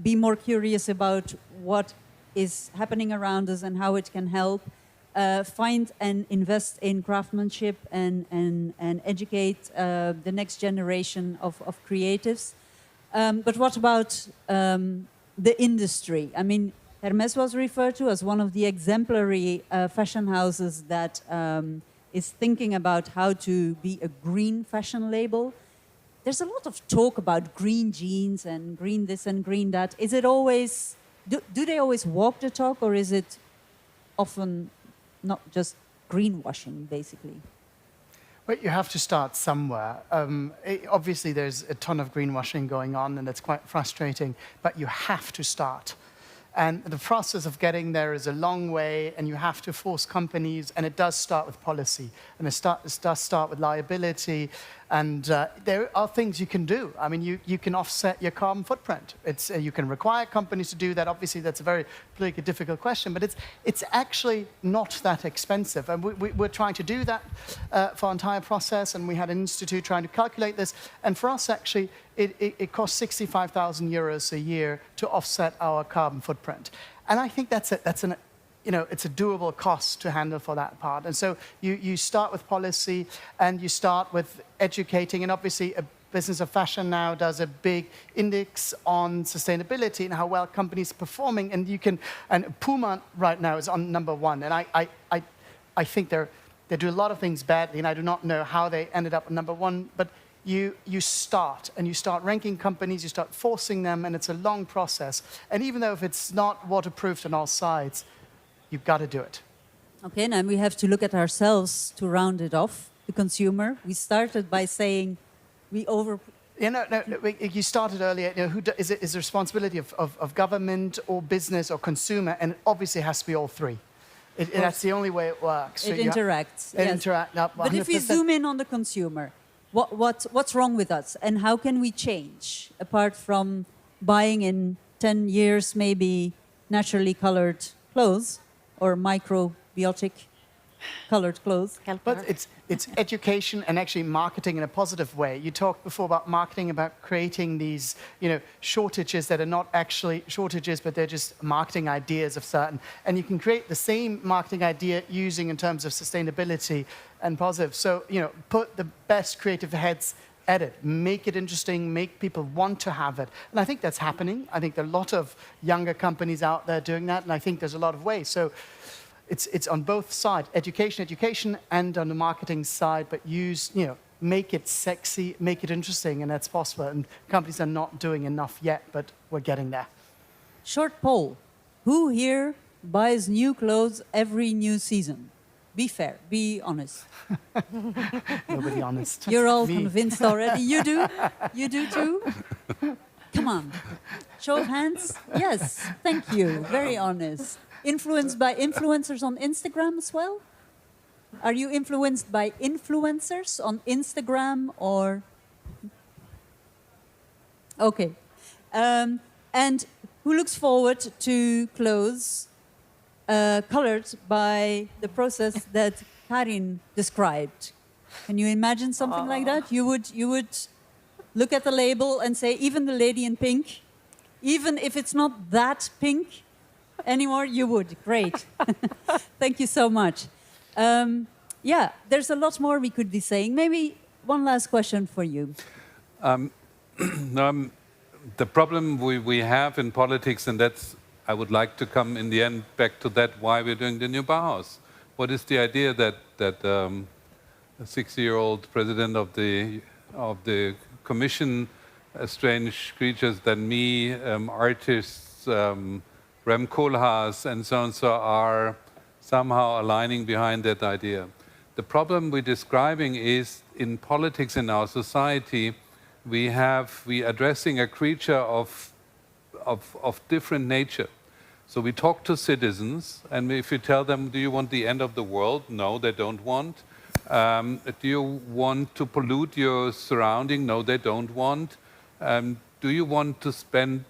be more curious about what is happening around us and how it can help, find and invest in craftsmanship and educate the next generation of creatives. But what about the industry? I mean, Hermès was referred to as one of the exemplary fashion houses that is thinking about how to be a green fashion label. There's a lot of talk about green jeans and green this and green that. Is it always, do they always walk the talk, or is it often not just greenwashing, basically? Well, you have to start somewhere. Obviously, there's a ton of greenwashing going on, and it's quite frustrating, but you have to start. And the process of getting there is a long way, and you have to force companies, and it does start with policy, and it does start with liability, and there are things you can do. I mean, you can offset your carbon footprint. You can require companies to do that. Obviously, that's a very politically difficult question, but it's actually not that expensive. And we're trying to do that for our entire process, and we had an institute trying to calculate this. And for us, actually, it costs 65,000 euros a year to offset our carbon footprint. And I think it's a doable cost to handle for that part. And so you start with policy, and you start with educating. And obviously, a business of fashion now does a big index on sustainability and how well companies are performing. And Puma right now is on #1. And I think they do a lot of things badly, and I do not know how they ended up at #1. But you start, and you start ranking companies, you start forcing them, and it's a long process. And even though if it's not waterproofed on all sides, you've got to do it. Okay, now we have to look at ourselves to round it off, the consumer. We started by saying we over... You started earlier. Is it the responsibility of government or business or consumer? And it obviously has to be all three. That's the only way it works. It interacts. It yes. interacts. But if we zoom in on the consumer, what's wrong with us, and how can we change, apart from buying in 10 years maybe naturally colored clothes or microbiotic colored clothes? But it's education and actually marketing in a positive way. You talked before about marketing, about creating these shortages that are not actually shortages, but they're just marketing ideas of certain. And you can create the same marketing idea using in terms of sustainability and positive. So put the best creative heads at it, make it interesting, make people want to have it. And I think that's happening. I think there are a lot of younger companies out there doing that, and I think there's a lot of ways. So it's on both sides, education, and on the marketing side, but make it sexy, make it interesting, and that's possible. And companies are not doing enough yet, but we're getting there. Short poll. Who here buys new clothes every new season? Be fair, be honest. Nobody honest. You're all Me. convinced already. You do? You do too? Come on. Show of hands? Yes. Thank you. Very honest. Influenced by influencers on Instagram as well? Are you influenced by influencers on Instagram or? Okay. And who looks forward to clothes colored by the process that Karin described? Can you imagine something like that? You would look at the label and say, even the lady in pink, even if it's not that pink anymore, you would. Great. Thank you so much. Yeah, there's a lot more we could be saying. Maybe one last question for you. The problem we have in politics, and that's, I would like to come in the end back to that, why we're doing the new Bauhaus. What is the idea that a 60-year-old president of the commission, strange creatures than me, artists, Rem Koolhaas and so on, so are somehow aligning behind that idea. The problem we're describing is in politics in our society, we addressing a creature of different nature. So we talk to citizens, and if you tell them, do you want the end of the world? No, they don't want. Do you want to pollute your surrounding? No, they don't want. Do you want to spend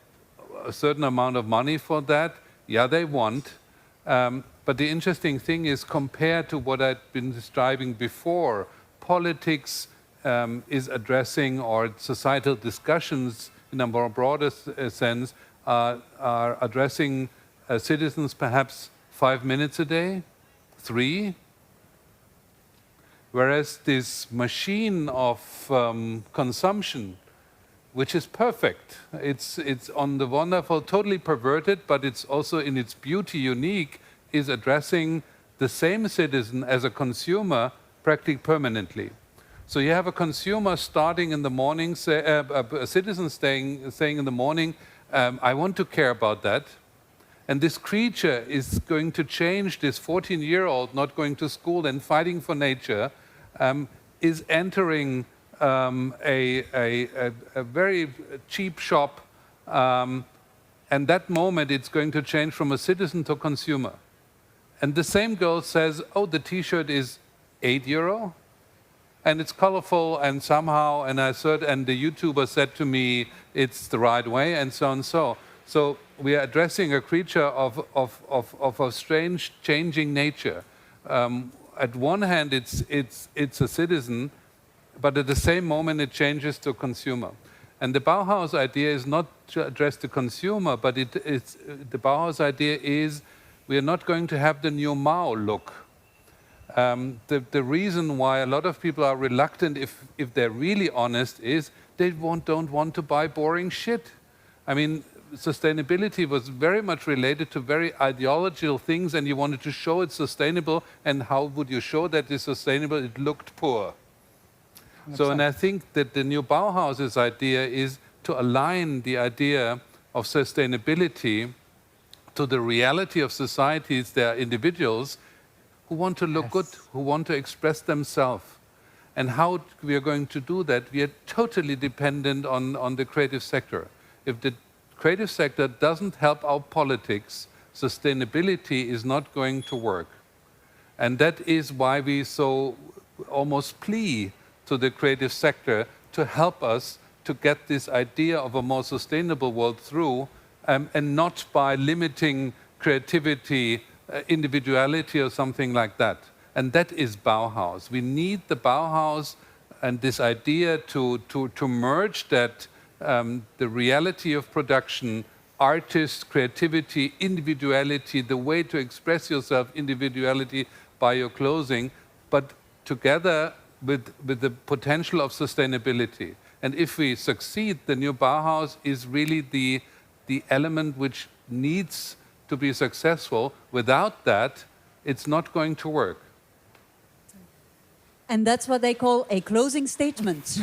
a certain amount of money for that? Yeah, they want. But the interesting thing is, compared to what I've been describing before, politics is addressing, or societal discussions in a more broader sense are addressing citizens perhaps 5 minutes a day, 3. Whereas this machine of consumption, which is perfect, it's on the wonderful, totally perverted, but it's also in its beauty unique, is addressing the same citizen as a consumer practically permanently. So you have a consumer starting in the morning, a citizen saying in the morning, I want to care about that. And this creature is going to change, this 14-year-old not going to school and fighting for nature, is entering a very cheap shop. And that moment it's going to change from a citizen to a consumer. And the same girl says, oh, the T-shirt is €8, and it's colorful, and somehow, and the YouTuber said to me, it's the right way, and so on. So we are addressing a creature of a strange, changing nature. At one hand, it's a citizen, but at the same moment, it changes to consumer. And the Bauhaus idea is not to address the consumer, but the Bauhaus idea is, we are not going to have the new Mao look. The reason why a lot of people are reluctant, if they're really honest, is they don't want to buy boring shit. I mean, sustainability was very much related to very ideological things, and you wanted to show it's sustainable, and how would you show that it's sustainable? It looked poor. So, and I think that the new Bauhaus's idea is to align the idea of sustainability to the reality of societies. There are individuals who want to look good, who want to express themselves. And how we are going to do that, we are totally dependent on the creative sector. If the creative sector doesn't help our politics, sustainability is not going to work. And that is why we so almost plea to the creative sector to help us to get this idea of a more sustainable world through, and not by limiting creativity, individuality or something like that. And that is Bauhaus. We need the Bauhaus and this idea to merge that, the reality of production, artist, creativity, individuality, the way to express yourself, individuality by your clothing, but together with the potential of sustainability. And if we succeed, the new Bauhaus is really the element which needs to be successful. Without that, it's not going to work. And that's what they call a closing statement.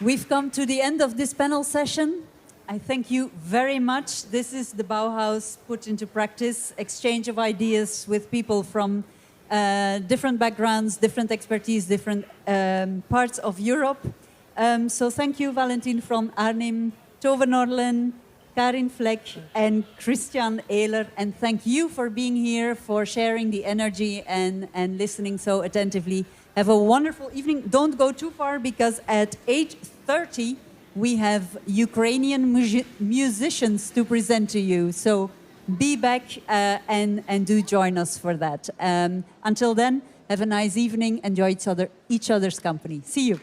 We've come to the end of this panel session. I thank you very much. This is the Bauhaus put into practice, exchange of ideas with people from different backgrounds, different expertise, different parts of Europe. So thank you, Valentin Von Arnim, Tove Norlen, Karin Fleck, and Christian Ehler. And thank you for being here, for sharing the energy and listening so attentively. Have a wonderful evening. Don't go too far, because at 8:30 we have Ukrainian musicians to present to you. So be back and do join us for that. Until then, have a nice evening. Enjoy each other's company. See you.